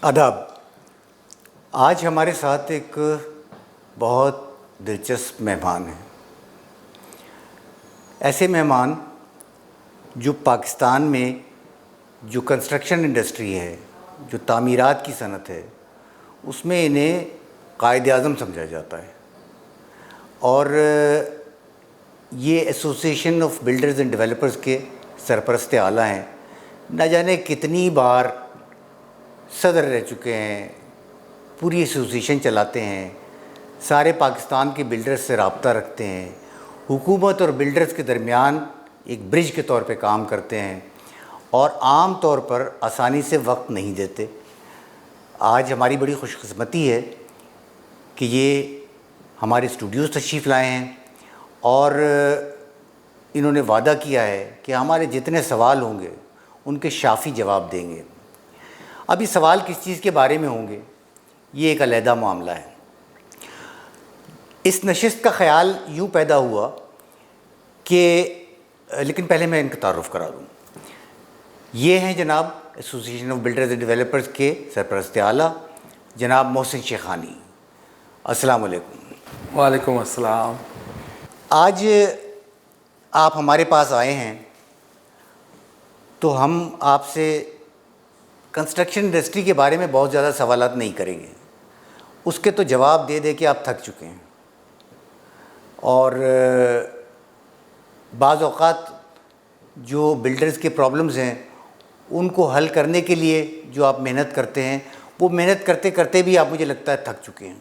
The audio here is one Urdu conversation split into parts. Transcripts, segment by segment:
آداب. آج ہمارے ساتھ ایک بہت دلچسپ مہمان ہیں. ایسے مہمان جو پاکستان میں جو کنسٹرکشن انڈسٹری ہے، جو تعمیرات کی صنعت ہے، اس میں انہیں قائد اعظم سمجھا جاتا ہے. اور یہ association of builders and developers کے سرپرست اعلیٰ ہیں. نہ جانے کتنی بار صدر رہ چکے ہیں، پوری ایسوسیشن چلاتے ہیں، سارے پاکستان کے بلڈرز سے رابطہ رکھتے ہیں، حکومت اور بلڈرز کے درمیان ایک برج کے طور پہ کام کرتے ہیں، اور عام طور پر آسانی سے وقت نہیں دیتے. آج ہماری بڑی خوش قسمتی ہے کہ یہ ہمارے اسٹوڈیوز تشریف لائے ہیں، اور انہوں نے وعدہ کیا ہے کہ ہمارے جتنے سوال ہوں گے ان کے شافی جواب دیں گے. اب یہ سوال کس چیز کے بارے میں ہوں گے، یہ ایک علیحدہ معاملہ ہے. اس نشست کا خیال یوں پیدا ہوا کہ لیکن پہلے میں ان کا تعارف کرا دوں. یہ ہیں جناب association of builders and developers کے سرپرست اعلیٰ جناب محسن شیخانی. السلام علیکم. وعلیکم السلام. آج آپ ہمارے پاس آئے ہیں تو ہم آپ سے کنسٹرکشن انڈسٹری کے بارے میں بہت زیادہ سوالات نہیں کریں گے. اس کے تو جواب دے دے کے آپ تھک چکے ہیں، اور بعض اوقات جو بلڈرز کے پرابلمز ہیں ان کو حل کرنے کے لیے جو آپ محنت کرتے ہیں، وہ محنت کرتے کرتے بھی آپ مجھے لگتا ہے تھک چکے ہیں.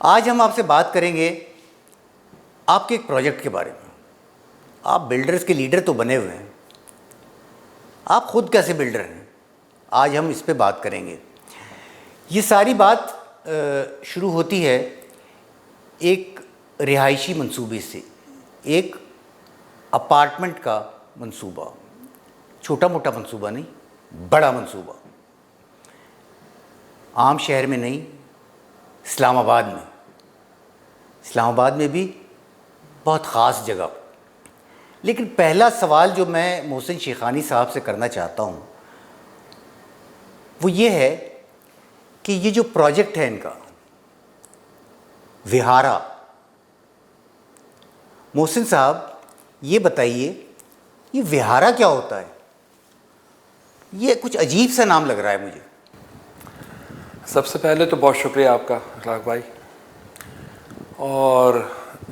آج ہم آپ سے بات کریں گے آپ کے ایک پروجیکٹ کے بارے میں. آپ بلڈرز کے لیڈر تو بنے ہوئے ہیں، آپ خود کیسے بلڈر ہیں، آج ہم اس پہ بات کریں گے. یہ ساری بات شروع ہوتی ہے ایک رہائشی منصوبے سے، ایک اپارٹمنٹ کا منصوبہ. چھوٹا موٹا منصوبہ نہیں، بڑا منصوبہ. عام شہر میں نہیں، اسلام آباد میں. اسلام آباد میں بھی بہت خاص جگہ. لیکن پہلا سوال جو میں محسن شیخانی صاحب سے کرنا چاہتا ہوں وہ یہ ہے کہ یہ جو پروجیکٹ ہے ان کا وہارا، محسن صاحب یہ بتائیے یہ وہارا کیا ہوتا ہے؟ یہ کچھ عجیب سا نام لگ رہا ہے مجھے. سب سے پہلے تو بہت شکریہ آپ کا اخلاق بھائی. اور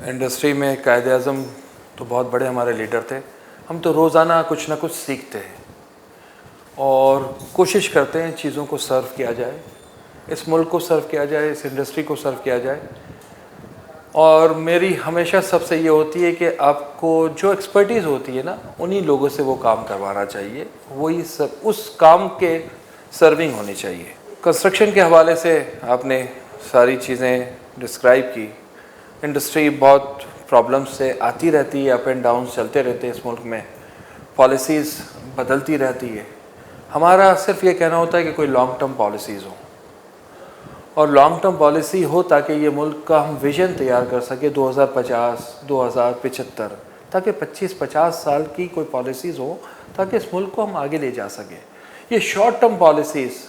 انڈسٹری میں قائد اعظم تو بہت بڑے ہمارے لیڈر تھے. ہم تو روزانہ کچھ نہ کچھ سیکھتے ہیں اور کوشش کرتے ہیں چیزوں کو سرو کیا جائے، اس ملک کو سرو کیا جائے، اس انڈسٹری کو سرو کیا جائے. اور میری ہمیشہ سب سے یہ ہوتی ہے کہ آپ کو جو ایکسپرٹیز ہوتی ہے نا، انہی لوگوں سے وہ کام کروانا چاہیے، وہی سب اس کام کے سرونگ ہونی چاہیے. کنسٹرکشن کے حوالے سے آپ نے ساری چیزیں ڈسکرائب کی. انڈسٹری بہت پرابلمس سے آتی رہتی ہے، اپ اینڈ ڈاؤنس چلتے رہتے ہیں اس ملک میں، پالیسیز بدلتی رہتی ہے. ہمارا صرف یہ کہنا ہوتا ہے کہ کوئی لانگ ٹرم پالیسیز ہوں، اور لانگ ٹرم پالیسی ہو تاکہ یہ ملک کا ہم ویژن تیار کر سکے 2050 2075، تاکہ 25-50 سال کی کوئی پالیسیز ہو تاکہ اس ملک کو ہم آگے لے جا سکیں. یہ شارٹ ٹرم پالیسیز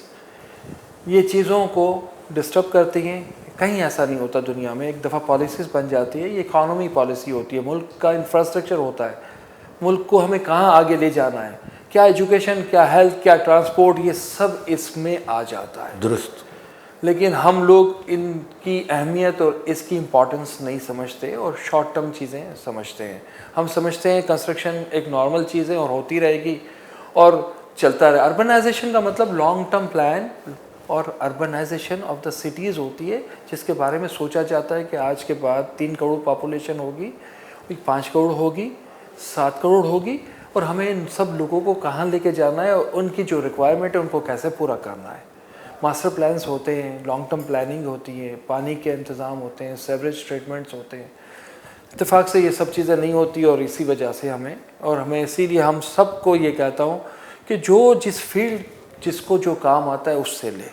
یہ چیزوں کو ڈسٹرب کرتی ہیں. کہیں ایسا نہیں ہوتا دنیا میں. ایک دفعہ پالیسیز بن جاتی ہے، یہ اکانومی پالیسی ہوتی ہے، ملک کا انفراسٹرکچر ہوتا ہے، ملک کو ہمیں کہاں آگے لے جانا ہے، کیا ایجوکیشن، کیا ہیلتھ، کیا ٹرانسپورٹ، یہ سب اس میں آ جاتا ہے. درست. لیکن ہم لوگ ان کی اہمیت اور اس کی امپورٹنس نہیں سمجھتے اور شارٹ ٹرم چیزیں سمجھتے ہیں. ہم سمجھتے ہیں کنسٹرکشن ایک نارمل چیز ہے اور ہوتی رہے گی اور چلتا رہے. اربنائزیشن کا مطلب لانگ ٹرم پلان اور اربنائزیشن آف دا سٹیز ہوتی ہے، جس کے بارے میں سوچا جاتا ہے کہ آج کے بعد 3 کروڑ پاپولیشن ہوگی، 5 کروڑ ہوگی، 7 کروڑ ہوگی، اور ہمیں ان سب لوگوں کو کہاں لے کے جانا ہے اور ان کی جو ریکوائرمنٹ ہے ان کو کیسے پورا کرنا ہے. ماسٹر پلانس ہوتے ہیں، لانگ ٹرم پلاننگ ہوتی ہے، پانی کے انتظام ہوتے ہیں، سیوریج ٹریٹمنٹس ہوتے ہیں. اتفاق سے یہ سب چیزیں نہیں ہوتی، اور اسی وجہ سے ہمیں اسی لیے ہم سب کو یہ کہتا ہوں کہ جو جس فیلڈ جس کو جو کام آتا ہے اس سے لے،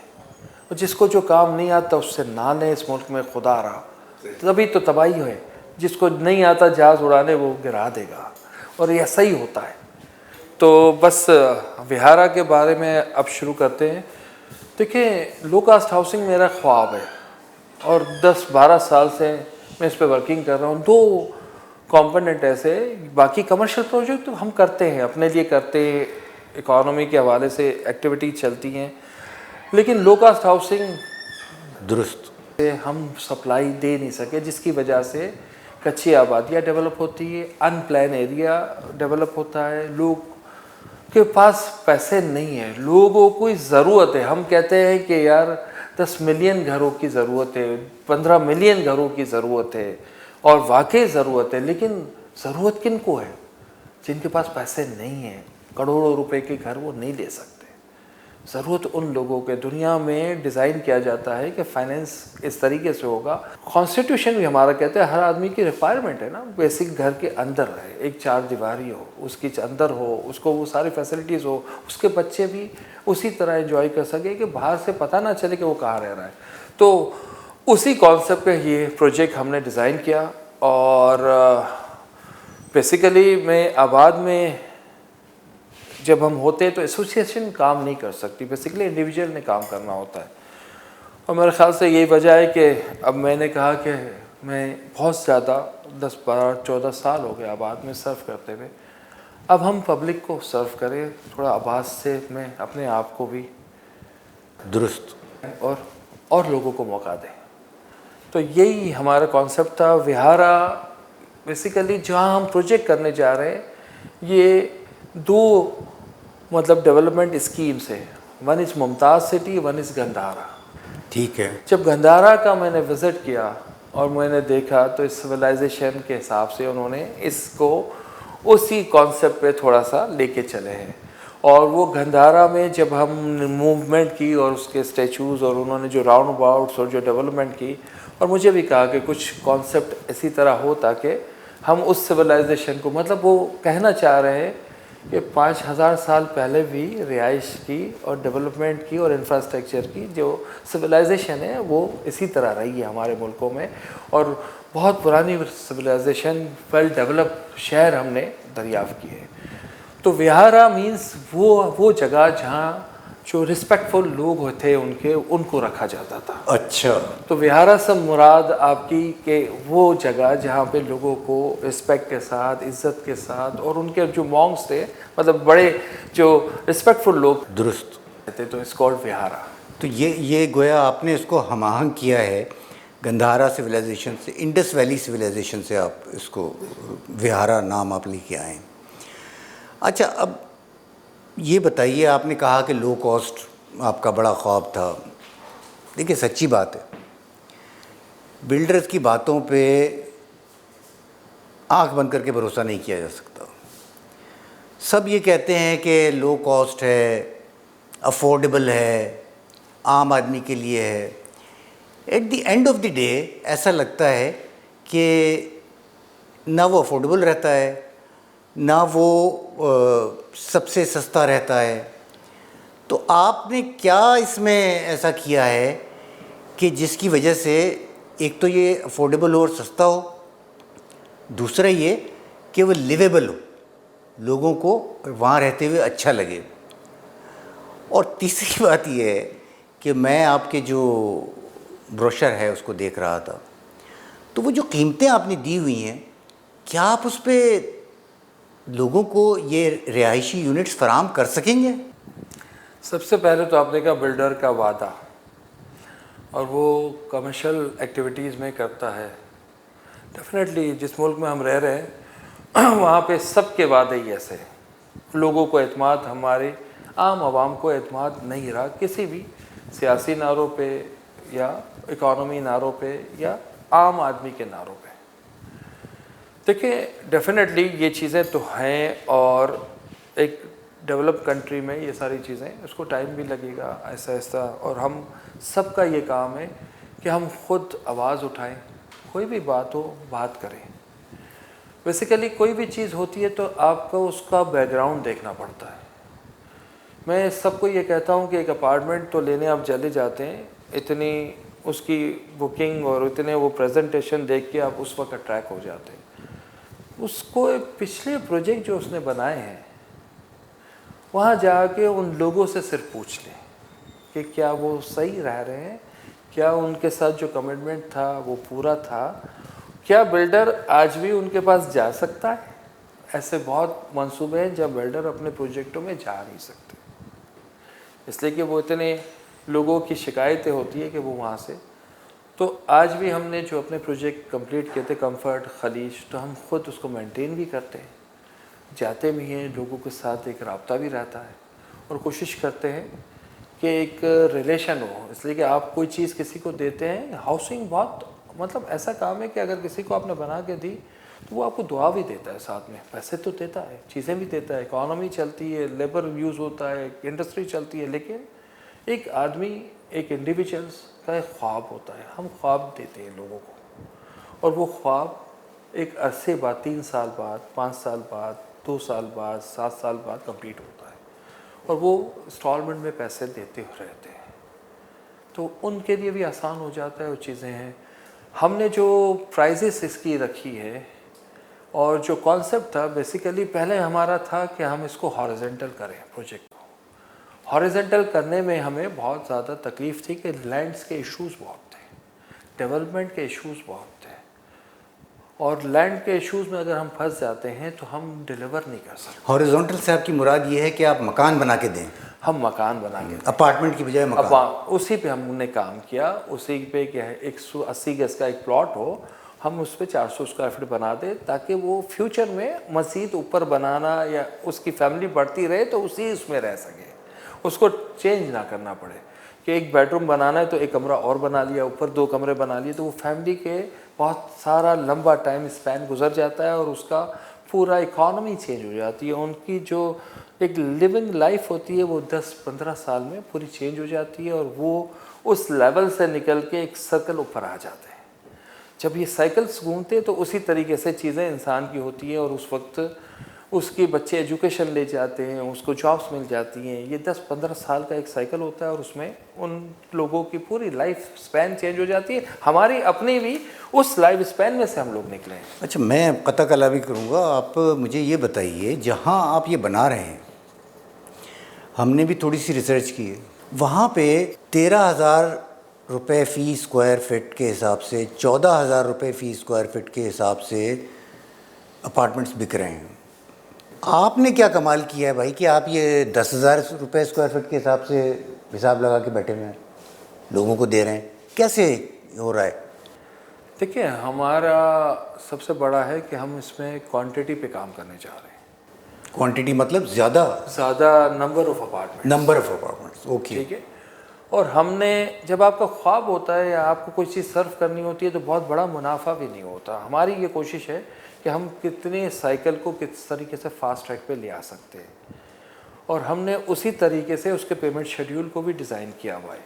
اور جس کو جو کام نہیں آتا اس سے نہ لیں. اس ملک میں خدا رہا تبھی تو تباہی ہے. جس کو نہیں آتا جہاز اڑانے وہ گرا دے گا، اور یہ ایسا ہی ہوتا ہے. تو بس وہارا کے بارے میں اب شروع کرتے ہیں. دیکھیں لو کاسٹ ہاؤسنگ میرا خواب ہے اور 10-12 سال سے میں اس پہ ورکنگ کر رہا ہوں. 2 کمپوننٹ ایسے، باقی کمرشل پروجیکٹ تو ہم کرتے ہیں اپنے لیے کرتے ہیں، اکانومی کے حوالے سے ایکٹیویٹی چلتی ہیں، لیکن لو کاسٹ ہاؤسنگ درست. سے ہم سپلائی دے نہیں سکے، جس کی وجہ سے کچی آبادیاں ڈیولپ ہوتی ہے، ان پلان ایریا ڈیولپ ہوتا ہے، لوگ کے پاس پیسے نہیں ہیں، لوگوں کو ضرورت ہے. ہم کہتے ہیں کہ یار 10 ملین گھروں کی ضرورت ہے، 15 ملین گھروں کی ضرورت ہے، اور واقعی ضرورت ہے، لیکن ضرورت کن کو ہے؟ جن کے پاس پیسے نہیں ہیں، کروڑوں روپے کے گھر وہ نہیں لے سکتے. ضرورت ان لوگوں کے دنیا میں ڈیزائن کیا جاتا ہے کہ فائنینس اس طریقے سے ہوگا. کانسٹیٹیوشن بھی ہمارا کہتا ہے ہر آدمی کی ریکوائرمنٹ ہے نا، بیسک گھر کے اندر رہے، ایک 4 دیواری ہو، اس کے اندر ہو، اس کو وہ ساری فیسلٹیز ہو، اس کے بچے بھی اسی طرح انجوائے کر سکے کہ باہر سے پتہ نہ چلے کہ وہ کہاں رہ رہا ہے. تو اسی کانسیپٹ پہ یہ پروجیکٹ ہم نے ڈیزائن کیا. اور بیسیکلی میں آباد میں جب ہم ہوتے ہیں تو ایسوسیشن کام نہیں کر سکتی، بیسیکلی انڈیویجول نے کام کرنا ہوتا ہے. اور میرے خیال سے یہی وجہ ہے کہ اب میں نے کہا کہ میں بہت زیادہ 10-12-14 سال ہو گئے آباد میں سرو کرتے ہوئے، اب ہم پبلک کو سرو کریں، تھوڑا آباد سے میں اپنے آپ کو بھی درست. اور لوگوں کو موقع دیں. تو یہی ہمارا کانسیپٹ تھا. وہارا بیسیکلی جہاں ہم پروجیکٹ کرنے جا رہے ہیں یہ 2 مطلب ڈیولپمنٹ اسکیمس ہے. One is Mumtaz city, one is Gandhara. ٹھیک ہے. جب گندھارا کا میں نے وزٹ کیا اور میں نے دیکھا تو اس سویلائزیشن کے حساب سے انہوں نے اس کو اسی کانسیپٹ پہ تھوڑا سا لے کے چلے ہیں. اور وہ گندھارا میں جب ہم موومنٹ کی اور اس کے اسٹیچوز اور انہوں نے جو راؤنڈ اباؤٹس اور جو ڈیولپمنٹ کی، اور مجھے بھی کہا کہ کچھ کانسیپٹ اسی طرح ہو تاکہ ہم اس سویلائزیشن کو، مطلب وہ کہنا چاہ رہے ہیں کہ 5000 سال پہلے بھی رہائش کی اور ڈیولپمنٹ کی اور انفراسٹرکچر کی جو سویلائزیشن ہے وہ اسی طرح رہی ہے ہمارے ملکوں میں. اور بہت پرانی سویلائزیشن، ویل ڈیولپ شہر ہم نے دریافت کیے. تو وہارا مینس وہ جگہ جہاں جو رسپیکٹفل لوگ ہوتے ان کو رکھا جاتا تھا. اچھا. تو وہارا سے مراد آپ کی کہ وہ جگہ جہاں پہ لوگوں کو رسپیکٹ کے ساتھ، عزت کے ساتھ، اور ان کے جو مونکس تھے، مطلب بڑے جو رسپیکٹفل لوگ درست. تھے، تو اس کالڈ وہارا. تو یہ گویا آپ نے اس کو ہم آہنگ کیا ہے گندھارا سویلائزیشن سے، انڈس ویلی سویلائزیشن سے آپ اس کو وہارا نام آپ لے کے آئے ہیں. اچھا، اب یہ بتائیے، آپ نے کہا کہ لو کاسٹ آپ کا بڑا خواب تھا. دیکھیے سچی بات ہے، بلڈرز کی باتوں پہ آنکھ بند کر کے بھروسہ نہیں کیا جا سکتا. سب یہ کہتے ہیں کہ لو کاسٹ ہے، افورڈیبل ہے، عام آدمی کے لیے ہے. At the end of the day ایسا لگتا ہے کہ نہ وہ افورڈیبل رہتا ہے، نہ وہ سب سے سستا رہتا ہے. تو آپ نے کیا اس میں ایسا کیا ہے کہ جس کی وجہ سے ایک تو یہ افورڈیبل ہو اور سستا ہو، دوسرا یہ کہ وہ لیویبل ہو، لوگوں کو وہاں رہتے ہوئے اچھا لگے، اور تیسری بات یہ ہے کہ میں آپ کے جو بروشر ہے اس کو دیکھ رہا تھا، تو وہ جو قیمتیں آپ نے دی ہوئی ہیں، کیا آپ اس پہ لوگوں کو یہ رہائشی یونٹس فراہم کر سکیں گے؟ سب سے پہلے تو آپ نے کہا بلڈر کا وعدہ، اور وہ کمرشل ایکٹیویٹیز میں کرتا ہے. ڈیفینیٹلی جس ملک میں ہم رہ رہے ہیں وہاں پہ سب کے وعدے ہی ایسے ہیں. لوگوں کو اعتماد، ہمارے عام عوام کو اعتماد نہیں رہا کسی بھی سیاسی نعروں پہ یا اکانومی نعروں پہ یا عام آدمی کے نعروں پہ. دیکھیں ڈیفینیٹلی یہ چیزیں تو ہیں، اور ایک ڈیولپ کنٹری میں یہ ساری چیزیں، اس کو ٹائم بھی لگے گا ایسا ایسا. اور ہم سب کا یہ کام ہے کہ ہم خود آواز اٹھائیں، کوئی بھی بات ہو بات کریں. بیسیکلی کوئی بھی چیز ہوتی ہے تو آپ کو اس کا بیک گراؤنڈ دیکھنا پڑتا ہے. میں سب کو یہ کہتا ہوں کہ ایک اپارٹمنٹ تو لینے آپ چلے جاتے ہیں، اتنی اس کی بکنگ اور اتنے وہ پریزنٹیشن دیکھ کے آپ اس وقت اٹریکٹ ہو جاتے ہیں. اس کو ایک پچھلے پروجیکٹ جو اس نے بنائے ہیں وہاں جا کے ان لوگوں سے صرف پوچھ لیں کہ کیا وہ صحیح رہ رہے ہیں, کیا ان کے ساتھ جو کمٹمنٹ تھا وہ پورا تھا, کیا بلڈر آج بھی ان کے پاس جا سکتا ہے. ایسے بہت منصوبے ہیں جب بلڈر اپنے پروجیکٹوں میں جا نہیں سکتے, اس لیے کہ وہ اتنے لوگوں کی شکایتیں ہوتی ہے کہ وہ وہاں سے. تو آج بھی ہم نے جو اپنے پروجیکٹ کمپلیٹ کیے تھے کمفرٹ, خلیج, تو ہم خود اس کو مینٹین بھی کرتے ہیں, جاتے بھی ہیں, لوگوں کے ساتھ ایک رابطہ بھی رہتا ہے, اور کوشش کرتے ہیں کہ ایک ریلیشن ہو. اس لیے کہ آپ کوئی چیز کسی کو دیتے ہیں, ہاؤسنگ بہت مطلب ایسا کام ہے کہ اگر کسی کو آپ نے بنا کے دی تو وہ آپ کو دعا بھی دیتا ہے, ساتھ میں پیسے تو دیتا ہے, چیزیں بھی دیتا ہے, اکانومی چلتی ہے, لیبر یوز ہوتا ہے, انڈسٹری چلتی ہے. لیکن ایک آدمی, ایک انڈیویجولس کا ایک خواب ہوتا ہے, ہم خواب دیتے ہیں لوگوں کو, اور وہ خواب ایک عرصے بعد, 3 سال بعد, 5 سال بعد, 2 سال بعد, 7 سال بعد کمپلیٹ ہوتا ہے, اور وہ انسٹالمنٹ میں پیسے دیتے رہتے ہیں. تو ان کے لیے بھی آسان ہو جاتا ہے. وہ چیزیں ہیں. ہم نے جو پرائزز اس کی رکھی ہے اور جو کانسیپٹ تھا, بیسیکلی پہلے ہمارا تھا کہ ہم اس کو ہارزنٹل کریں. پروجیکٹ کو ہارزنٹل کرنے میں ہمیں بہت زیادہ تکلیف تھی کہ لینڈس کے ایشوز بہت تھے, ڈیولپمنٹ کے ایشوز بہت تھے, اور لینڈ کے ایشوز میں اگر ہم پھنس جاتے ہیں تو ہم ڈیلیور نہیں کر سکتے. ہاریزونٹل سے آپ کی مراد یہ ہے کہ آپ مکان بنا کے دیں؟ ہم مکان بنا کے, اپارٹمنٹ کی بجائے مکان. اسی پہ ہم نے کام کیا. اسی پہ کہ 180 گز کا ایک پلاٹ ہو, ہم اس پہ 400 اسکوائر فٹ بنا دیں تاکہ وہ فیوچر میں مزید اوپر بنانا یا اس کی فیملی بڑھتی رہے تو اسی اس میں رہ سکے, اس کو چینج نہ کرنا پڑے. کہ ایک بیڈ روم بنانا ہے تو ایک کمرہ اور بنا لیا, اوپر 2 کمرے بنا لیے, تو وہ فیملی کے بہت سارا لمبا ٹائم اسپین گزر جاتا ہے, اور اس کا پورا اکانومی چینج ہو جاتی ہے. ان کی جو ایک لیونگ لائف ہوتی ہے وہ 10-15 سال میں پوری چینج ہو جاتی ہے, اور وہ اس لیول سے نکل کے ایک سرکل اوپر آ جاتے ہیں. جب یہ سائیکلس گھومتے ہیں تو اسی طریقے سے چیزیں انسان کی ہوتی ہیں, اور اس وقت اس کے بچے ایجوکیشن لے جاتے ہیں, اس کو جابس مل جاتی ہیں. یہ 10-15 سال کا ایک سائیکل ہوتا ہے, اور اس میں ان لوگوں کی پوری لائف سپین چینج ہو جاتی ہے. ہماری اپنی بھی اس لائف سپین میں سے ہم لوگ نکلے ہیں. اچھا, میں قطع کلام کروں گا. آپ مجھے یہ بتائیے, جہاں آپ یہ بنا رہے ہیں, ہم نے بھی تھوڑی سی ریسرچ کی ہے, وہاں پہ 13,000 روپے فی اسکوائر فٹ کے حساب سے, 14,000 روپے فی اسکوائر فٹ کے حساب سے اپارٹمنٹس بک رہے ہیں. آپ نے کیا کمال کیا ہے بھائی کہ آپ یہ 10,000 روپے اسکوائر فٹ کے حساب سے حساب لگا کے بیٹھے ہوئے ہیں, لوگوں کو دے رہے ہیں؟ کیسے ہو رہا ہے؟ دیکھیں, ہمارا سب سے بڑا ہے کہ ہم اس میں کوانٹٹی پہ کام کرنے چاہ رہے ہیں. کوانٹٹی مطلب زیادہ number of apartment. Number of apartments, okay. ٹھیک ہے. اور ہم نے, جب آپ کا خواب ہوتا ہے یا آپ کو کوئی چیز سرو کرنی ہوتی ہے تو بہت بڑا منافع بھی نہیں ہوتا. ہماری یہ کوشش ہے کہ ہم کتنے سائیکل کو کس طریقے سے فاسٹ ٹریک پہ لے آ سکتے ہیں, اور ہم نے اسی طریقے سے اس کے پیمنٹ شیڈیول کو بھی ڈیزائن کیا ہوا ہے.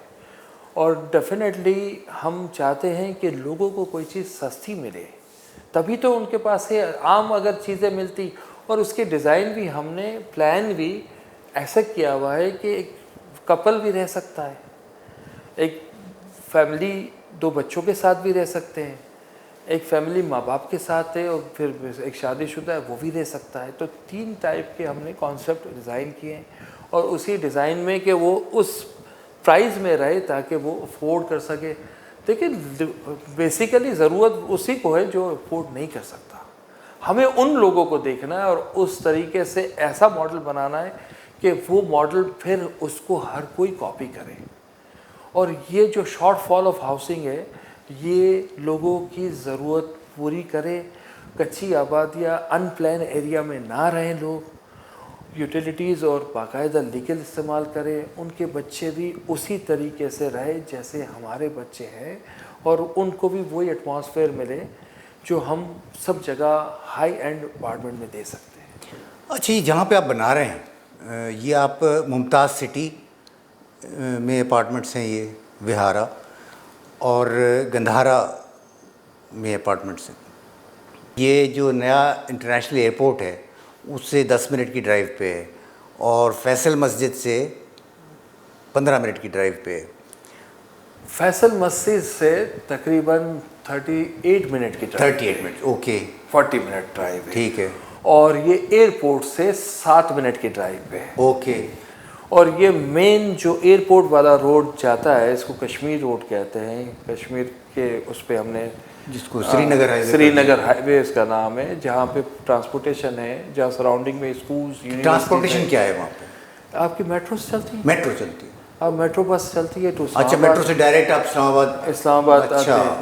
اور ڈیفینیٹلی ہم چاہتے ہیں کہ لوگوں کو کوئی چیز سستی ملے, تبھی تو ان کے پاس ہے. عام اگر چیزیں ملتی, اور اس کے ڈیزائن بھی ہم نے پلان بھی ایسا کیا ہوا ہے کہ ایک کپل بھی رہ سکتا ہے, ایک فیملی 2 بچوں کے ساتھ بھی رہ سکتے ہیں, ایک فیملی ماں باپ کے ساتھ ہے, اور پھر ایک شادی شدہ ہے وہ بھی رہ سکتا ہے. تو 3 ٹائپ کے ہم نے کانسیپٹ ڈیزائن کیے ہیں, اور اسی ڈیزائن میں کہ وہ اس پرائز میں رہے تاکہ وہ افورڈ کر سکے. دیکھیں, بیسیکلی ضرورت اسی کو ہے جو افورڈ نہیں کر سکتا. ہمیں ان لوگوں کو دیکھنا ہے اور اس طریقے سے ایسا ماڈل بنانا ہے کہ وہ ماڈل پھر اس کو ہر کوئی کاپی کرے. اور یہ جو شارٹ فال آف ہاؤسنگ ہے, یہ لوگوں کی ضرورت پوری کرے. کچی آبادیاں, ان پلان ایریا میں نہ رہیں لوگ, یوٹیلیٹیز اور باقاعدہ لیگل استعمال کریں. ان کے بچے بھی اسی طریقے سے رہے جیسے ہمارے بچے ہیں, اور ان کو بھی وہی ایٹماسفیئر ملے جو ہم سب جگہ ہائی اینڈ اپارٹمنٹ میں دے سکتے ہیں. اچھا, یہ جہاں پہ آپ بنا رہے ہیں, یہ آپ ممتاز سٹی میں اپارٹمنٹس ہیں, یہ وہارا اور گندھارا میں اپارٹمنٹس ہیں. یہ جو نیا انٹرنیشنل ایئرپورٹ ہے اس سے 10 منٹ کی ڈرائیو پہ ہے, اور فیصل مسجد سے 15 منٹ کی ڈرائیو پہ ہے. فیصل مسجد سے تقریباً 38 منٹ کی ڈرائیو. 38 منٹ, اوکے. 40 منٹ ڈرائیو ہے. ٹھیک ہے. اور یہ ایئرپورٹ سے 7 منٹ کی ڈرائیو پہ ہے. اوکے. اور یہ مین جو ایئرپورٹ والا روڈ جاتا ہے اس کو کشمیر روڈ کہتے ہیں. کشمیر کے اس پہ ہم نے جس کو سری نگر ہائی وے سری نگر ہائی وے اس کا نام ہے, جہاں پہ ٹرانسپورٹیشن ہے, جہاں سراؤنڈنگ میں اسکولز. ٹرانسپورٹیشن کیا ہے وہاں پہ؟ آپ کی میٹروز چلتی ہیں, میٹرو چلتی ہے. اب میٹرو بس چلتی ہے تو اچھا, میٹرو سے ڈائریکٹ آپ اسلام آباد آتے ہیں.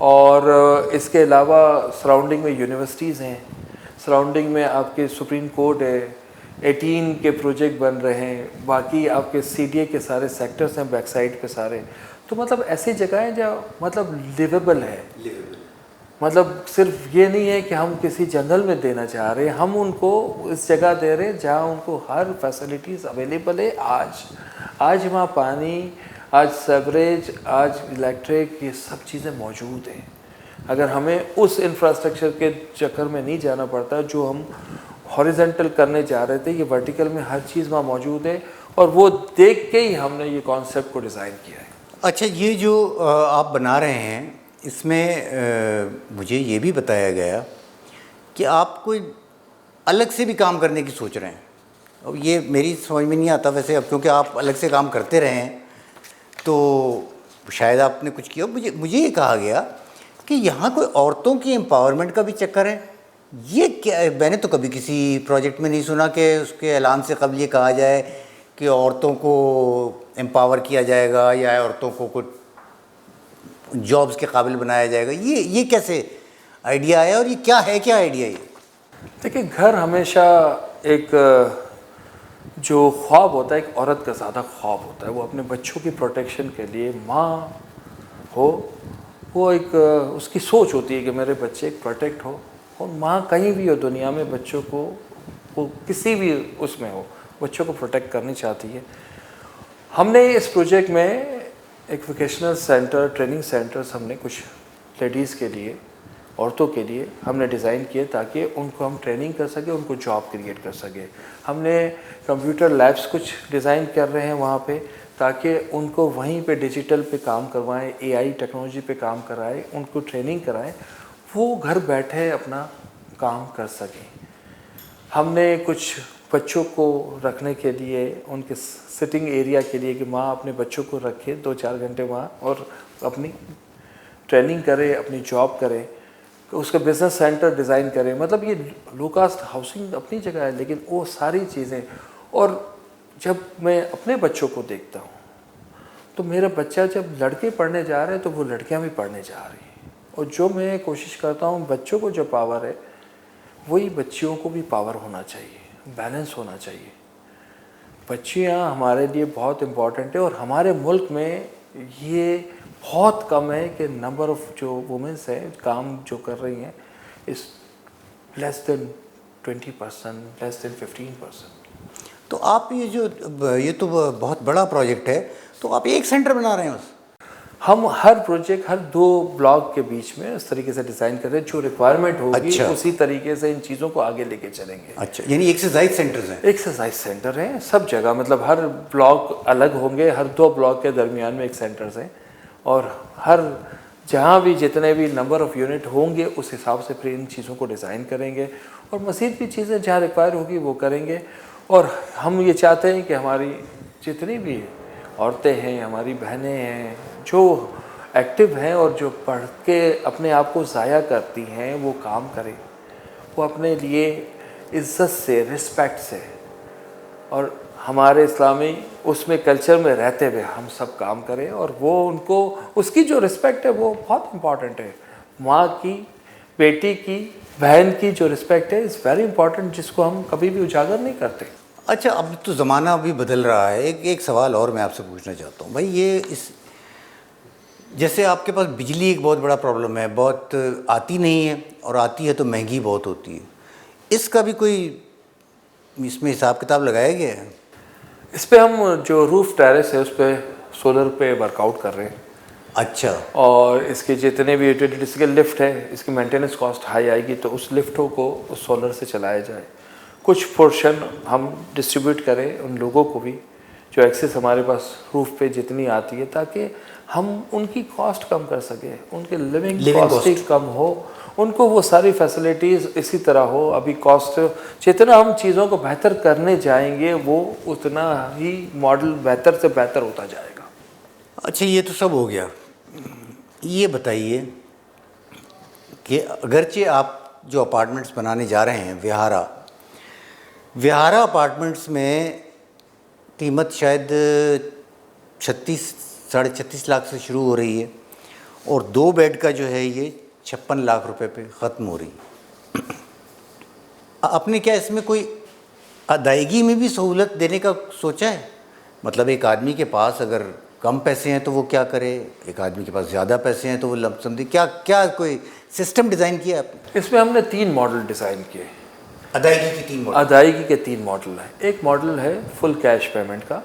اور اس کے علاوہ سراؤنڈنگ میں یونیورسٹیز ہیں, سراؤنڈنگ میں آپ کے سپریم کورٹ ہے, 18 کے پروجیکٹ بن رہے ہیں, باقی آپ کے سی ڈی اے کے سارے سیکٹرز ہیں بیک سائڈ پہ سارے. تو مطلب ایسی جگہیں جو مطلب لیویبل ہے, مطلب صرف یہ نہیں ہے کہ ہم کسی جنگل میں دینا چاہ رہے ہیں, ہم ان کو اس جگہ دے رہے ہیں جہاں ان کو ہر فیسلٹیز اویلیبل ہے. آج وہاں پانی, آج سیوریج, آج الیکٹرک, یہ سب چیزیں موجود ہیں. اگر ہمیں اس انفراسٹرکچر کے چکر میں نہیں جانا پڑتا جو ہم ہاریزنٹل کرنے جا رہے تھے, یہ ورٹیکل میں ہر چیز وہاں موجود ہے, اور وہ دیکھ کے ہی ہم نے یہ کانسیپٹ کو ڈیزائن کیا ہے. اچھا, یہ جو آپ بنا رہے ہیں اس میں مجھے یہ بھی بتایا گیا کہ آپ کوئی الگ سے بھی کام کرنے کی سوچ رہے ہیں. اب یہ میری سمجھ میں نہیں آتا ویسے, اب کیونکہ آپ الگ سے کام کرتے رہے ہیں تو شاید آپ نے کچھ کیا. مجھے یہ کہا گیا کہ یہاں کوئی عورتوں کی امپاورمنٹ کا بھی چکر ہے. یہ کیا ہے؟ میں نے تو کبھی کسی پروجیکٹ میں نہیں سنا کہ اس کے اعلان سے قبل یہ کہا جائے کہ عورتوں کو امپاور کیا جائے گا یا عورتوں کو کچھ جابس کے قابل بنایا جائے گا. یہ کیسے آئیڈیا آیا اور یہ کیا ہے, کیا آئیڈیا یہ؟ دیکھیں, گھر ہمیشہ ایک جو خواب ہوتا ہے, ایک عورت کا زیادہ خواب ہوتا ہے, وہ اپنے بچوں کی پروٹیکشن کے لیے ماں ہو, وہ ایک اس کی سوچ ہوتی ہے کہ میرے بچے ایک پروٹیکٹ ہو. اور ماں کہیں بھی ہو دنیا میں بچوں کو, وہ کسی بھی اس میں ہو, بچوں کو پروٹیکٹ کرنی چاہتی ہے. ہم نے اس پروجیکٹ میں ایک ووکیشنل سینٹر, ٹریننگ سینٹرز ہم نے کچھ لیڈیز کے لیے, عورتوں کے لیے ہم نے ڈیزائن کیے تاکہ ان کو ہم ٹریننگ کر سکیں, ان کو جاب کریٹ کر سکیں. ہم نے کمپیوٹر لیبس کچھ ڈیزائن کر رہے ہیں وہاں پہ تاکہ ان کو وہیں پہ ڈیجیٹل پہ کام کروائیں, اے آئی ٹیکنالوجی پہ کام کرائیں, ان کو ٹریننگ کرائیں, وہ گھر بیٹھے اپنا کام کر سکیں. ہم نے کچھ بچوں کو رکھنے کے لیے, ان کے سٹنگ ایریا کے لیے کہ ماں اپنے بچوں کو رکھے 2-4 گھنٹے وہاں اور اپنی ٹریننگ کرے, اپنی جاب کرے, اس کا بزنس سینٹر ڈیزائن کرے. مطلب یہ لو کاسٹ ہاؤسنگ اپنی جگہ ہے, لیکن وہ ساری چیزیں. اور جب میں اپنے بچوں کو دیکھتا ہوں تو میرا بچہ جب لڑکے پڑھنے جا رہے ہیں تو وہ لڑکیاں بھی پڑھنے جا رہی ہیں. اور جو میں کوشش کرتا ہوں, بچوں کو جو پاور ہے وہی بچیوں کو بھی پاور ہونا چاہیے, بیلنس ہونا چاہیے. بچیاں ہمارے لیے بہت امپورٹنٹ ہے, اور ہمارے ملک میں یہ بہت کم ہے کہ نمبر آف جو وومنس ہیں کام جو کر رہی ہیں اس لیس دین 20%, لیس دین 15%. تو آپ یہ تو بہت بڑا پروجیکٹ ہے, تو آپ ایک سینٹر بنا رہے ہیں بس؟ ہم ہر پروجیکٹ ہر 2 بلاک کے بیچ میں اس طریقے سے ڈیزائن کر رہے ہیں, جو ریکوائرمنٹ ہوگی اچھا, اسی طریقے سے ان چیزوں کو آگے لے کے چلیں گے. اچھا, یعنی ایکسرسائز سینٹرز ہیں؟ ایکسرسائز سینٹر ہیں سب جگہ, مطلب ہر بلاک الگ ہوں گے, ہر 2 بلاک کے درمیان میں ایک سینٹرز ہیں, اور ہر جہاں بھی جتنے بھی نمبر آف یونٹ ہوں گے اس حساب سے پھر ان چیزوں کو ڈیزائن کریں گے, اور مزید بھی چیزیں جہاں ریکوائر ہوگی وہ کریں گے. اور ہم یہ چاہتے ہیں کہ ہماری جتنی بھی عورتیں ہیں, ہماری بہنیں ہیں جو ایکٹیو ہیں اور جو پڑھ کے اپنے آپ کو ضائع کرتی ہیں, وہ کام کریں, وہ اپنے لیے عزت سے, رسپیکٹ سے, اور ہمارے اسلامی اس میں کلچر میں رہتے ہوئے ہم سب کام کریں. اور وہ ان کو اس کی جو رسپیکٹ ہے وہ بہت امپورٹنٹ ہے. ماں کی, بیٹی کی, بہن کی جو رسپیکٹ ہے از ویری امپورٹنٹ, جس کو ہم کبھی بھی اجاگر نہیں کرتے. اچھا, اب تو زمانہ بھی بدل رہا ہے. ایک سوال اور میں آپ سے پوچھنا چاہتا ہوں بھائی, یہ جیسے آپ کے پاس بجلی ایک بہت بڑا پرابلم ہے, بہت آتی نہیں ہے, اور آتی ہے تو مہنگی بہت ہوتی ہے. اس کا بھی کوئی اس میں حساب کتاب لگایا گیا ہے؟ اس پہ ہم جو روف ٹیرس ہے اس پہ سولر پہ ورک آؤٹ کر رہے ہیں. اچھا, اور اس کے جتنے بھی یوٹیلیٹیز کے لفٹ ہے, اس کی مینٹیننس کاسٹ ہائی آئے گی, تو اس لفٹوں کو اس سولر سے چلایا جائے. کچھ پورشن ہم ڈسٹریبیوٹ کریں ان لوگوں کو بھی جو ایکسیس ہمارے پاس روف پہ جتنی آتی ہے, تاکہ ہم ان کی کاسٹ کم کر سکیں, ان کے لیونگ Living کاسٹ ہی کم ہو, ان کو وہ ساری فیسلٹیز اسی طرح ہو. ابھی کاسٹ جتنا ہم چیزوں کو بہتر کرنے جائیں گے وہ اتنا ہی ماڈل بہتر سے بہتر ہوتا جائے گا. اچھا یہ تو سب ہو گیا. یہ بتائیے کہ اگرچہ آپ جو اپارٹمنٹس بنانے جا رہے ہیں وہارا اپارٹمنٹس میں قیمت شاید 36-36.5 لاکھ سے شروع ہو رہی ہے, اور 2 بیڈ کا جو ہے یہ 56 لاکھ روپے پہ ختم ہو رہی ہے. آپ نے کیا اس میں کوئی ادائیگی میں بھی سہولت دینے کا سوچا ہے؟ مطلب ایک آدمی کے پاس اگر کم پیسے ہیں تو وہ کیا کرے, ایک آدمی کے پاس زیادہ پیسے ہیں تو وہ لمپ سم دے, کیا کوئی سسٹم ڈیزائن کیا ہے آپ نے؟ اس میں ہم نے 3 ماڈل ڈیزائن کیے. ادائیگی کی 3 ماڈل. ادائیگی کے 3 ماڈل ہیں. ایک ماڈل ہے فل کیش پیمنٹ کا,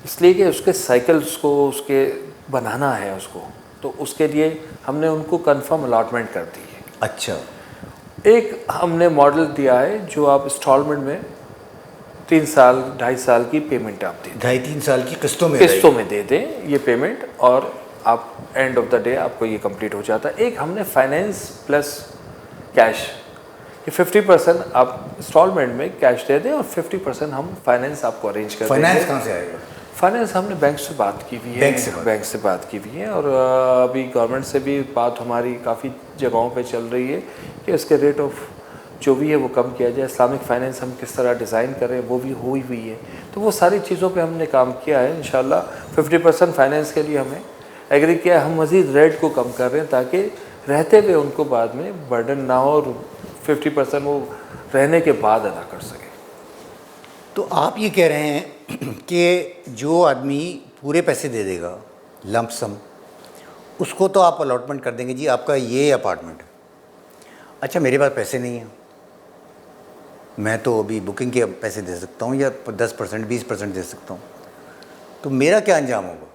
اس لیے کہ اس کے سائیکلز کو اس کے بنانا ہے اس کو, تو اس کے لیے ہم نے ان کو کنفرم الاٹمنٹ کر دی ہے. اچھا. ایک ہم نے ماڈل دیا ہے جو آپ انسٹالمنٹ میں 3 سال 2.5 سال کی پیمنٹ آپ دیں, 2.5-3 سال کی قسطوں میں دے دیں یہ پیمنٹ, اور آپ اینڈ آف دا ڈے آپ کو یہ کمپلیٹ ہو جاتا ہے. ایک ہم نے فائنینس پلس کیش, کہ 50% آپ انسٹالمنٹ میں کیش دے دیں اور 50% ہم فائنینس آپ کو ارینج کر دیں گے. فائنینس کہاں سے آئے گا؟ فائنینس ہم نے بینک سے بات کی ہوئی ہے, بینک سے بات کی ہوئی ہے, اور ابھی گورنمنٹ سے بھی بات ہماری کافی جگہوں پہ چل رہی ہے کہ اس کے ریٹ آف جو بھی ہے وہ کم کیا جائے. اسلامک فائنینس ہم کس طرح ڈیزائن کریں وہ بھی ہوئی ہے. تو وہ ساری چیزوں پہ ہم نے کام کیا ہے. انشاءاللہ 50% فائنینس کے لیے ہمیں ایگری کیا ہے. ہم مزید ریٹ کو کم کر رہے ہیں تاکہ رہتے ہوئے ان کو بعد میں برڈن نہ ہو, اور 50% وہ رہنے کے بعد ادا کر سکیں. تو آپ یہ کہہ رہے ہیں کہ جو آدمی پورے پیسے دے دے گا لمپ سم, اس کو تو آپ الاٹمنٹ کر دیں گے, جی آپ کا یہ اپارٹمنٹ ہے. اچھا میرے پاس پیسے نہیں ہیں, میں تو ابھی بکنگ کے پیسے دے سکتا ہوں یا 10% 20% دے سکتا ہوں, تو میرا کیا انجام ہوگا؟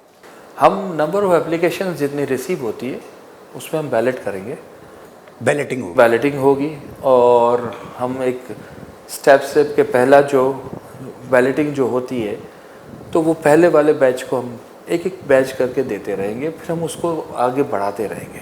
ہم نمبر آف اپلیکیشن جتنی ریسیو ہوتی ہے اس میں ہم بیلٹ کریں گے, بیلٹنگ ہوگی, اور ہم ایک اسٹیپ کے پہلا جو بیلٹنگ جو ہوتی ہے تو وہ پہلے والے بیچ کو ہم ایک بیچ کر کے دیتے رہیں گے, پھر ہم اس کو آگے بڑھاتے رہیں گے.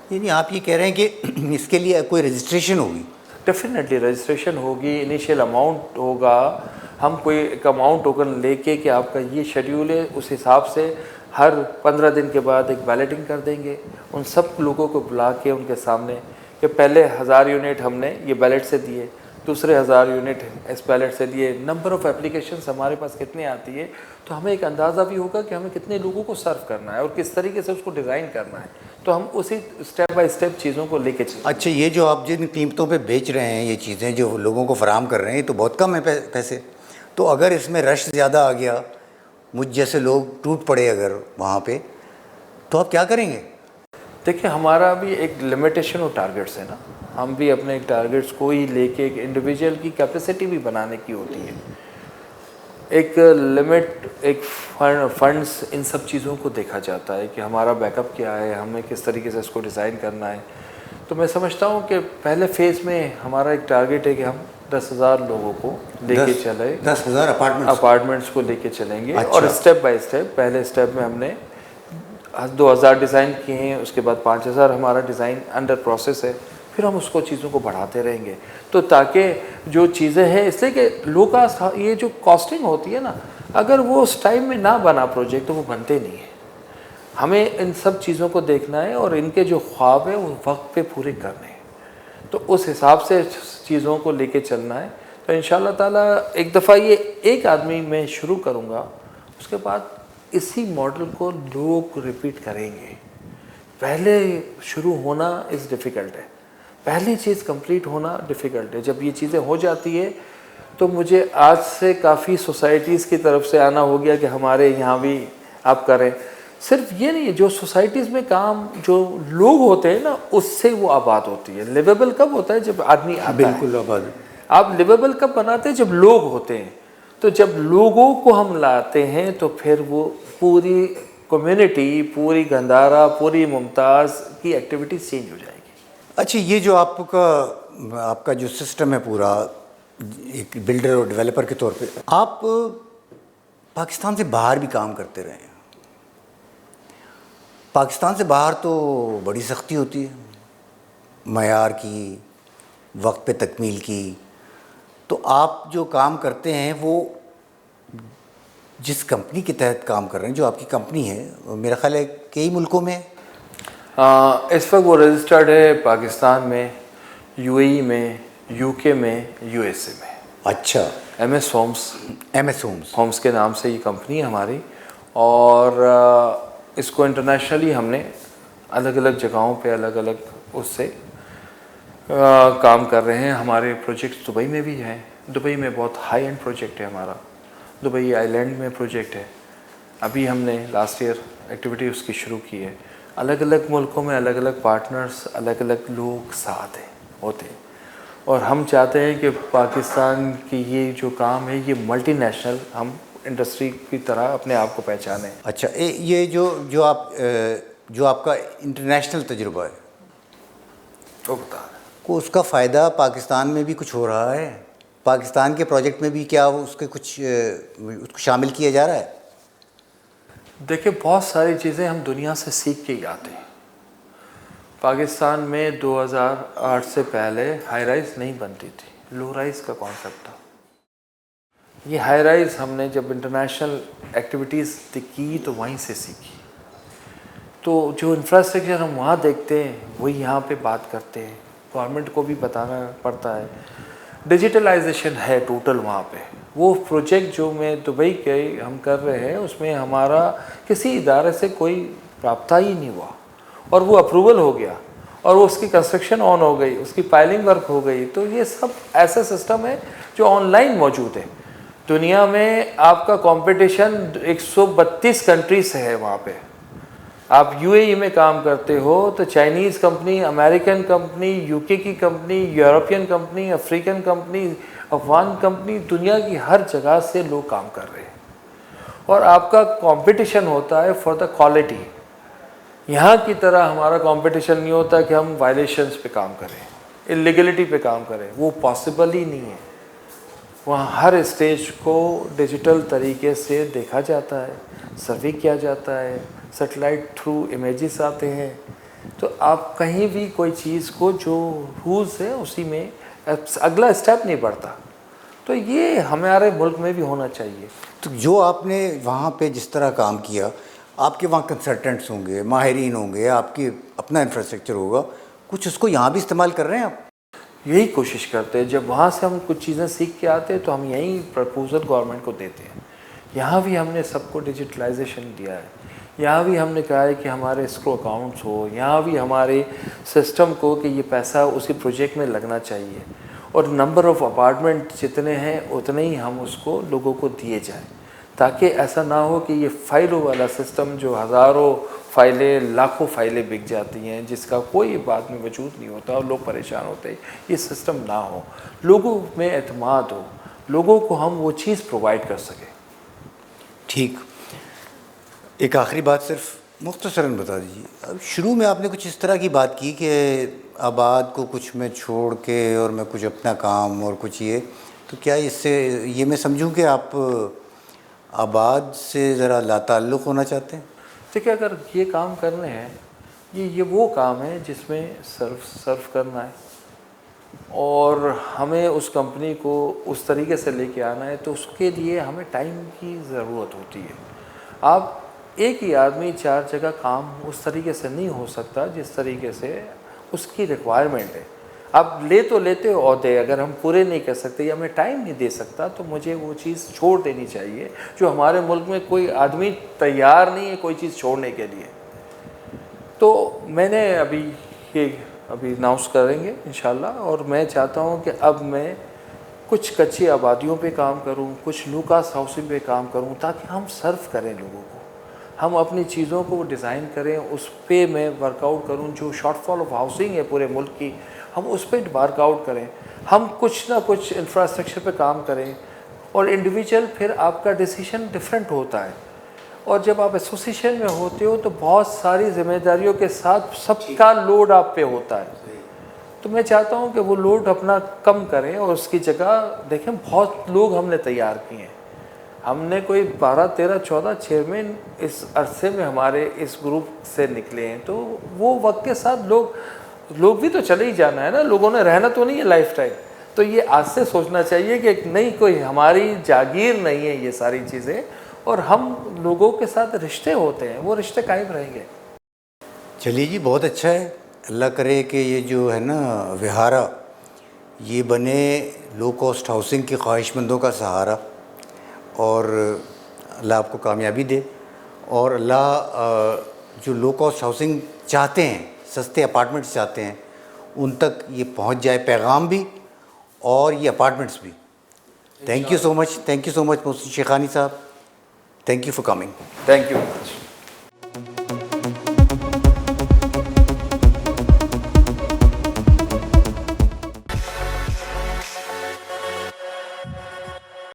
یعنی آپ یہ کہہ رہے ہیں کہ اس کے لیے کوئی رجسٹریشن ہوگی؟ ڈیفینیٹلی رجسٹریشن ہوگی, انیشیل اماؤنٹ ہوگا, ہم کوئی ایک اماؤنٹ ٹوکن لے کے کہ آپ کا یہ شیڈیول ہے, اس حساب سے ہر 15 دن کے بعد ایک بیلٹنگ کر دیں گے. ان سب لوگوں کو بلا کے ان کے سامنے کہ پہلے 1000 یونٹ ہم نے یہ بیلٹ سے دیے, دوسرے 1000 یونٹ اس بیلٹ سے دیے. نمبر آف اپلیکیشنس ہمارے پاس کتنے آتی ہے تو ہمیں ایک اندازہ بھی ہوگا کہ ہمیں کتنے لوگوں کو سرو کرنا ہے اور کس طریقے سے اس کو ڈیزائن کرنا ہے, تو ہم اسی اسٹیپ بائی اسٹیپ چیزوں کو لے کے چلیں. اچھا یہ جو آپ جن قیمتوں پہ بیچ رہے ہیں یہ چیزیں جو لوگوں کو فراہم کر رہے ہیں تو بہت کم ہے پیسے, تو اگر اس میں رش زیادہ آ گیا, مجھ جیسے لوگ ٹوٹ پڑے اگر وہاں پہ, تو آپ کیا کریں گے؟ دیکھیں ہمارا بھی ایک لمیٹیشن اور ٹارگیٹس ہے نا, ہم بھی اپنے ایک ٹارگیٹس کو ہی لے کے ایک انڈیویجول کی کیپیسٹی بھی بنانے کی ہوتی ہے, ایک لمٹ, ایک فنڈس, ان سب چیزوں کو دیکھا جاتا ہے کہ ہمارا بیک اپ کیا ہے, ہمیں کس طریقے سے اس کو ڈیزائن کرنا ہے. تو میں سمجھتا ہوں کہ پہلے فیز میں ہمارا ایک ٹارگیٹ ہے کہ ہم 10,000 لوگوں کو لے کے چلیں, 10,000 اپارٹمنٹس کو لے کے چلیں گے. اور اسٹیپ بائی اسٹیپ, پہلے اسٹیپ میں ہم نے 2,000 ڈیزائن کیے ہیں, اس کے بعد 5,000 ہمارا ڈیزائن انڈر پروسیس ہے, پھر ہم اس کو چیزوں کو بڑھاتے رہیں گے. تو تاکہ جو چیزیں ہیں, اس لیے کہ لو کاسٹ, یہ جو کاسٹنگ ہوتی ہے نا, اگر وہ اس ٹائم میں نہ بنا پروجیکٹ تو وہ بنتے نہیں ہیں. ہمیں ان سب چیزوں کو دیکھنا ہے اور ان کے جو خواب ہیں وہ وقت پہ پورے کرنے ہیں, تو اس حساب سے چیزوں کو لے کے چلنا ہے. تو انشاءاللہ تعالیٰ ایک دفعہ یہ ایک آدمی میں شروع کروں گا, اس کے بعد اسی ماڈل کو لوگ ریپیٹ کریں گے. پہلے شروع ہونا از ڈیفیکلٹ ہے, پہلی چیز کمپلیٹ ہونا ڈیفیکلٹ ہے. جب یہ چیزیں ہو جاتی ہے تو مجھے آج سے کافی سوسائٹیز کی طرف سے آنا ہو گیا کہ ہمارے یہاں بھی آپ کریں. صرف یہ نہیں ہے, جو سوسائٹیز میں کام جو لوگ ہوتے ہیں نا اس سے وہ آباد ہوتی ہے. لیویبل کب ہوتا ہے؟ جب آدمی آتا ہے. بالکل آباد. آپ لیویبل کب بناتے ہیں؟ جب لوگ ہوتے ہیں. تو جب لوگوں کو ہم لاتے ہیں تو پھر وہ پوری کمیونٹی, پوری گندھارا, پوری ممتاز کی ایکٹیویٹیز چینج ہو جائے گی. اچھا یہ جو آپ کا جو سسٹم ہے پورا ایک بلڈر اور ڈیولپر کے طور پہ, آپ پاکستان سے باہر بھی کام کرتے رہے ہیں, پاکستان سے باہر تو بڑی سختی ہوتی ہے معیار کی, وقت پہ تکمیل کی. تو آپ جو کام کرتے ہیں وہ جس کمپنی کے تحت کام کر رہے ہیں, جو آپ کی کمپنی ہے, میرا خیال ہے کئی ملکوں میں ہے. اس وقت وہ رجسٹرڈ ہے پاکستان میں, یو اے ای میں, یو کے میں, یو ایس اے میں. اچھا. ایم ایس ہومس, ہومس کے نام سے یہ کمپنی ہے ہماری, اور اس کو انٹرنیشنلی ہم نے الگ الگ جگہوں پہ الگ الگ اس سے کام کر رہے ہیں. ہمارے پروجیکٹس دبئی میں بھی ہیں. دبئی میں بہت ہائی اینڈ پروجیکٹ ہے ہمارا, دبئی آئی لینڈ میں پروجیکٹ ہے. ابھی ہم نے لاسٹ ایئر ایکٹیویٹی اس کی شروع کی ہے. الگ الگ ملکوں میں الگ الگ پارٹنرز, الگ الگ لوگ ساتھ ہیں ہوتے ہیں, اور ہم چاہتے ہیں کہ پاکستان کی یہ جو کام ہے یہ ملٹی نیشنل ہم انڈسٹری کی طرح اپنے آپ کو پہچانیں. اچھا, یہ جو آپ کا انٹرنیشنل تجربہ ہے تو بتا رہے کو اس کا فائدہ پاکستان میں بھی کچھ ہو رہا ہے؟ پاکستان کے پروجیکٹ میں بھی کیا اس کے کچھ اس کو شامل کیا جا رہا ہے؟ دیکھیں, بہت ساری چیزیں ہم دنیا سے سیکھ کے ہی آتے ہیں. پاکستان میں 2008 سے پہلے ہائی رائز نہیں بنتی تھی, لو رائز کا کانسیپٹ تھا. یہ ہائی رائز ہم نے جب انٹرنیشنل ایکٹیویٹیز کی تو وہیں سے سیکھی. تو جو انفراسٹرکچر ہم وہاں دیکھتے ہیں وہی یہاں پہ بات کرتے ہیں. گورنمنٹ کو بھی بتانا پڑتا ہے. ڈیجیٹلائزیشن ہے ٹوٹل وہاں پہ. وہ پروجیکٹ جو میں دبئی کے ہم کر رہے ہیں اس میں ہمارا کسی ادارے سے کوئی رابطہ ہی نہیں ہوا, اور وہ اپروول ہو گیا, اور وہ اس کی کنسٹرکشن آن ہو گئی, اس کی پائلنگ ورک ہو گئی. تو یہ سب ایسا سسٹم ہے جو آن لائن موجود ہے. دنیا میں آپ کا کمپٹیشن 132 کنٹریز سے ہے وہاں پہ. آپ یو اے ای میں کام کرتے ہو تو Chinese company, American company, you کے کی company, European company, African company, Afghan company, دنیا کی ہر جگہ سے لوگ کام کر رہے ہیں, اور آپ کا کمپٹیشن ہوتا ہے فار دا کوالٹی. یہاں کی طرح ہمارا کمپٹیشن نہیں ہوتا کہ ہم وائلیشنز پہ کام کریں, انلیگلٹی پہ کام کریں, وہ پاسبل ہی نہیں ہے. وہاں ہر اسٹیج کو ڈیجیٹل طریقے سے دیکھا جاتا ہے, سروے کیا جاتا ہے, سیٹلائٹ تھرو امیجز آتے ہیں. تو آپ کہیں بھی کوئی چیز کو جو رولز ہے اسی میں اگلا اسٹیپ نہیں بڑھتا. تو یہ ہمارے ملک میں بھی ہونا چاہیے. تو جو آپ نے وہاں پہ جس طرح کام کیا, آپ کے وہاں کنسلٹنٹس ہوں گے, ماہرین ہوں گے, آپ کی اپنا انفراسٹرکچر ہوگا, کچھ اس کو یہاں بھی استعمال کر رہے ہیں آپ؟ یہی کوشش کرتے ہیں. جب وہاں سے ہم کچھ چیزیں سیکھ کے آتے ہیں تو ہم یہیں پرپوزل گورنمنٹ کو دیتے ہیں. یہاں بھی ہم نے سب کو ڈیجیٹلائزیشن دیا ہے. یہاں بھی ہم نے کہا ہے کہ ہمارے اسکرو اکاؤنٹس ہو, یہاں بھی ہمارے سسٹم کو کہ یہ پیسہ اسی پروجیکٹ میں لگنا چاہیے, اور نمبر آف اپارٹمنٹ جتنے ہیں اتنے ہی ہم اس کو لوگوں کو دیے جائیں, تاکہ ایسا نہ ہو کہ یہ فائلوں والا سسٹم جو ہزاروں فائلیں, لاکھوں فائلیں بک جاتی ہیں جس کا کوئی بعد میں وجود نہیں ہوتا اور لوگ پریشان ہوتے ہیں, یہ سسٹم نہ ہو. لوگوں میں اعتماد ہو, لوگوں کو ہم وہ چیز پرووائڈ کر سکیں. ٹھیک. ایک آخری بات صرف مختصراً بتا دیجیے. اب شروع میں آپ نے کچھ اس طرح کی بات کی کہ آباد کو کچھ میں چھوڑ کے اور میں کچھ اپنا کام اور کچھ یہ, تو کیا اس سے یہ میں سمجھوں کہ آپ آباد سے ذرا لا تعلق ہونا چاہتے ہیں؟ دیکھیں, اگر یہ کام کرنے ہیں, یہ وہ کام ہے جس میں سرو کرنا ہے, اور ہمیں اس کمپنی کو اس طریقے سے لے کے آنا ہے, تو اس کے لیے ہمیں ٹائم کی ضرورت ہوتی ہے. آپ ایک ہی آدمی 4 جگہ کام اس طریقے سے نہیں ہو سکتا جس طریقے سے اس کی ریکوائرمنٹ ہے. آپ تو لیتے ہو عہدے, اگر ہم پورے نہیں کر سکتے یا ہمیں ٹائم نہیں دے سکتا تو مجھے وہ چیز چھوڑ دینی چاہیے. جو ہمارے ملک میں کوئی آدمی تیار نہیں ہے کوئی چیز چھوڑنے کے لیے. تو میں نے ابھی اناؤنس کریں گے انشاءاللہ, اور میں چاہتا ہوں کہ اب میں کچھ کچی آبادیوں پہ کام کروں, کچھ لوکاس ہاؤسنگ پہ کام کروں, تاکہ ہم سرو کریں لوگوں کو, ہم اپنی چیزوں کو ڈیزائن کریں, اس پہ میں ورک آؤٹ کروں. جو شارٹ فال آف ہاؤسنگ ہے پورے ملک کی, ہم اس پہ ورک آؤٹ کریں. ہم کچھ نہ کچھ انفراسٹرکچر پہ کام کریں, اور انڈیویجول پھر آپ کا ڈیسیشن ڈفرینٹ ہوتا ہے. اور جب آپ ایسوسیشن میں ہوتے ہو تو بہت ساری ذمہ داریوں کے ساتھ سب کا لوڈ آپ پہ ہوتا ہے. تو میں چاہتا ہوں کہ وہ لوڈ اپنا کم کریں, اور اس کی جگہ دیکھیں بہت لوگ ہم نے تیار کیے ہیں. ہم نے کوئی 12 13 14 چیئرمین اس عرصے میں ہمارے اس گروپ سے نکلے ہیں، تو وہ وقت کے ساتھ لوگ بھی تو چلے ہی جانا ہے نا، لوگوں نے رہنا تو نہیں ہے لائف ٹائم. تو یہ آج سے سوچنا چاہیے کہ ایک نئی کوئی ہماری جاگیر نہیں ہے یہ ساری چیزیں، اور ہم لوگوں کے ساتھ رشتے ہوتے ہیں، وہ رشتے قائم رہیں گے. چلیے جی، بہت اچھا ہے. اللہ کرے کہ یہ جو ہے نا وہارا یہ بنے لو کاسٹ ہاؤسنگ کی خواہش مندوں کا سہارا، اور اللہ آپ کو کامیابی دے. اور اللہ جو لو کاسٹ ہاؤسنگ چاہتے ہیں، سستے اپارٹمنٹس چاہتے ہیں، ان تک یہ پہنچ جائے پیغام بھی اور یہ اپارٹمنٹس بھی. تھینک یو سو مچ محسن شیخانی صاحب. Thank you for coming. Thank you very much.